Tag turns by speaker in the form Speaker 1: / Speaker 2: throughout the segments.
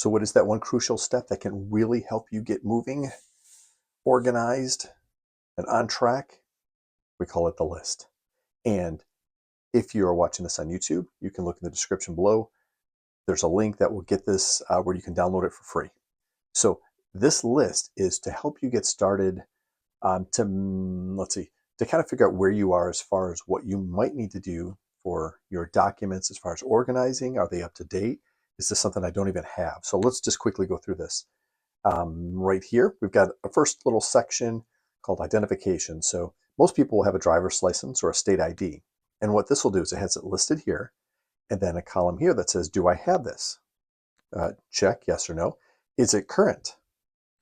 Speaker 1: So what is that one crucial step that can really help you get moving, organized, and on track? We call it the list. And if you are watching this on YouTube, you can look in the description below. There's a link that will get this where you can download it for free. So this list is to help you get started to kind of figure out where you are as far as what you might need to do for your documents as far as organizing. Are they up to date? Is this something I don't even have? So let's just quickly go through this. Right here, we've got a first little section called identification. So most people will have a driver's license or a state ID. And what this will do is it has it listed here, and then a column here that says, do I have this? Check, yes or no. Is it current?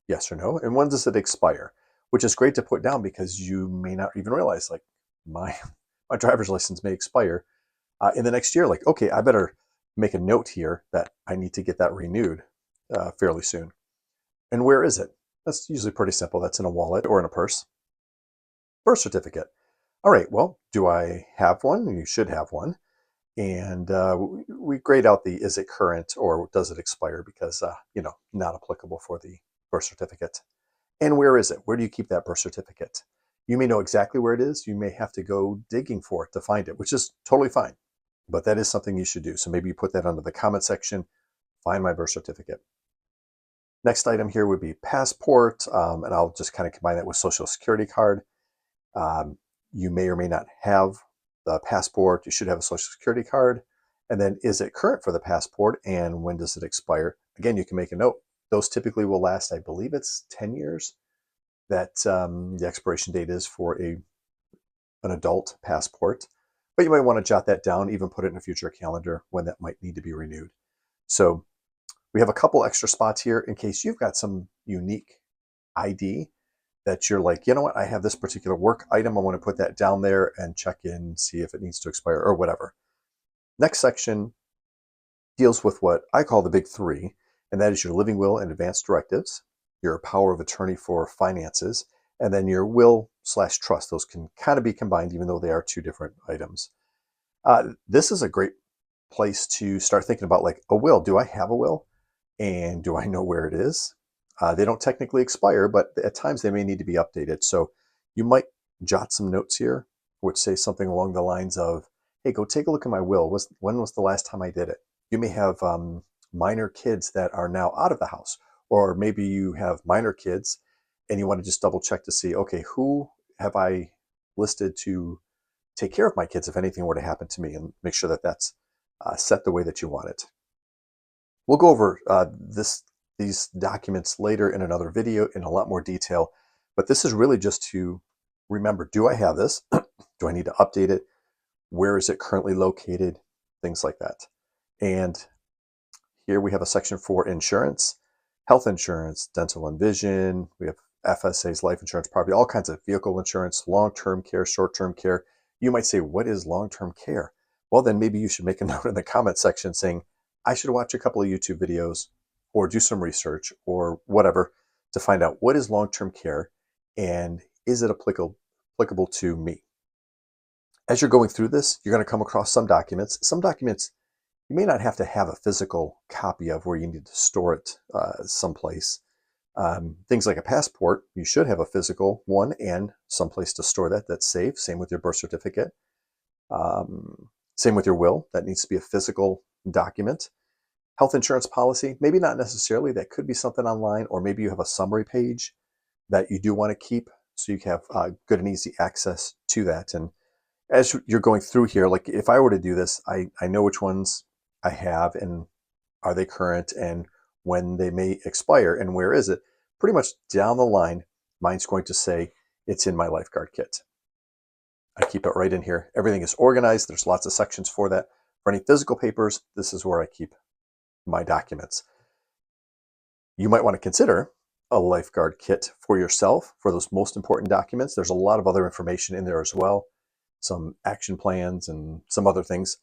Speaker 1: Yes or no. And when does it expire? Which is great to put down because you may not even realize, like, my driver's license may expire in the next year. Like, okay, I better make a note here that I need to get that renewed fairly soon. And where is it? That's usually pretty simple. That's in a wallet or in a purse. Birth certificate. All right, well, do I have one? You should have one. And we grade out the is it current or does it expire because, not applicable for the birth certificate. And where is it? Where do you keep that birth certificate? You may know exactly where it is. You may have to go digging for it to find it, which is totally fine. But that is something you should do. So maybe you put that under the comment section, find my birth certificate. Next item here would be passport, and I'll just kind of combine that with social security card. You may or may not have the passport. You should have a social security card. And then is it current for the passport and when does it expire? Again, you can make a note. Those typically will last, I believe it's 10 years that the expiration date is for an adult passport. But you might want to jot that down, even put it in a future calendar when that might need to be renewed. So we have a couple extra spots here in case you've got some unique ID that you're like, you know what, I have this particular work item. I want to put that down there and check in, see if it needs to expire or whatever. Next section deals with what I call the big three, and that is your living will and advance directives, your power of attorney for finances, and then your will/trust. Those can kind of be combined, even though they are two different items. This is a great place to start thinking about, like, a will. Do I have a will? And do I know where it is? They don't technically expire, but at times they may need to be updated. So you might jot some notes here, which say something along the lines of, hey, go take a look at my will. When was the last time I did it? You may have minor kids that are now out of the house, or maybe you have minor kids and you want to just double check to see, okay, who have I listed to take care of my kids if anything were to happen to me, and make sure that that's set the way that you want it. We'll go over these documents later in another video in a lot more detail, but this is really just to remember, do I have this? Do I need to update it? Where is it currently located? Things like that. And here we have a section for insurance, health insurance, dental and vision. We have FSAs, life insurance, property, all kinds of vehicle insurance, long-term care, short-term care. You might say, what is long-term care? Well, then maybe you should make a note in the comment section saying, I should watch a couple of YouTube videos or do some research or whatever to find out what is long-term care and is it applicable to me. As you're going through this, you're going to come across some documents. Some documents you may not have to have a physical copy of where you need to store it someplace. Things like a passport, you should have a physical one and someplace to store that that's safe. Same with your birth certificate. Same with your will. That needs to be a physical document. Health insurance policy, maybe not necessarily. That could be something online, or maybe you have a summary page that you do want to keep so you can have good and easy access to that. And as you're going through here, like if I were to do this, I know which ones I have and are they current and when they may expire and where is it. Pretty much down the line, mine's going to say it's in my LifeGuard kit. I keep it right in here. Everything is organized. There's lots of sections for that. For any physical papers, this is where I keep my documents. You might want to consider a LifeGuard kit for yourself for those most important documents. There's a lot of other information in there as well, some action plans and some other things.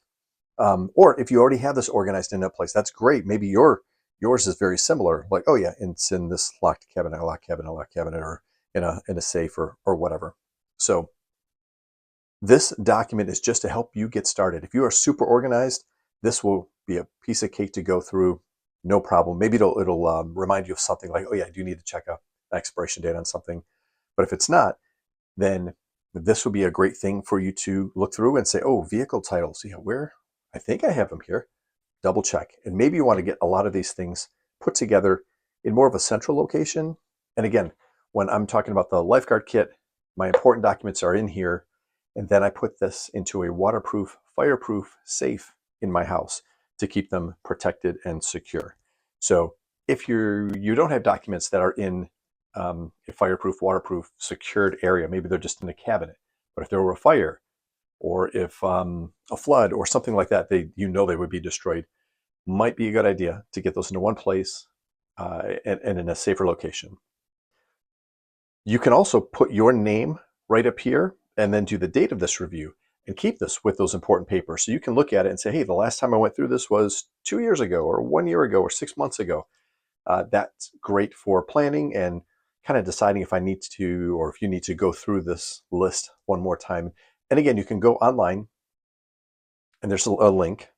Speaker 1: Or if you already have this organized in a place, that's great. Maybe yours is very similar. Like, oh yeah, it's in this locked cabinet, or in a safe or whatever. So this document is just to help you get started. If you are super organized, this will be a piece of cake to go through. no problem. Maybe it'll remind you of something like, oh yeah, I do need to check an expiration date on something. But if it's not, then this would be a great thing for you to look through and say, oh, vehicle titles, yeah, where? I think I have them here. Double check. And maybe you want to get a lot of these things put together in more of a central location. And again, when I'm talking about the LifeGuard kit, my important documents are in here. And then I put this into a waterproof, fireproof safe in my house to keep them protected and secure. So if you don't have documents that are in a fireproof, waterproof, secured area, maybe they're just in a cabinet. But if there were a fire, or if a flood or something like that, they would be destroyed. Might be a good idea to get those into one place and in a safer location. You can also put your name right up here and then do the date of this review and keep this with those important papers. So you can look at it and say, hey, the last time I went through this was 2 years ago or 1 year ago or 6 months ago. That's great for planning and kind of deciding if I need to, or if you need to go through this list one more time. And again, you can go online and there's a link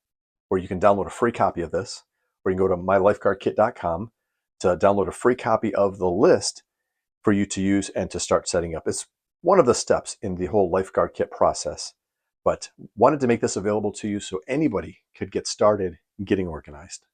Speaker 1: where you can download a free copy of this, or you can go to mylifeguardkit.com to download a free copy of the list for you to use and to start setting up. It's one of the steps in the whole LifeGuard Kit process, but wanted to make this available to you so anybody could get started getting organized.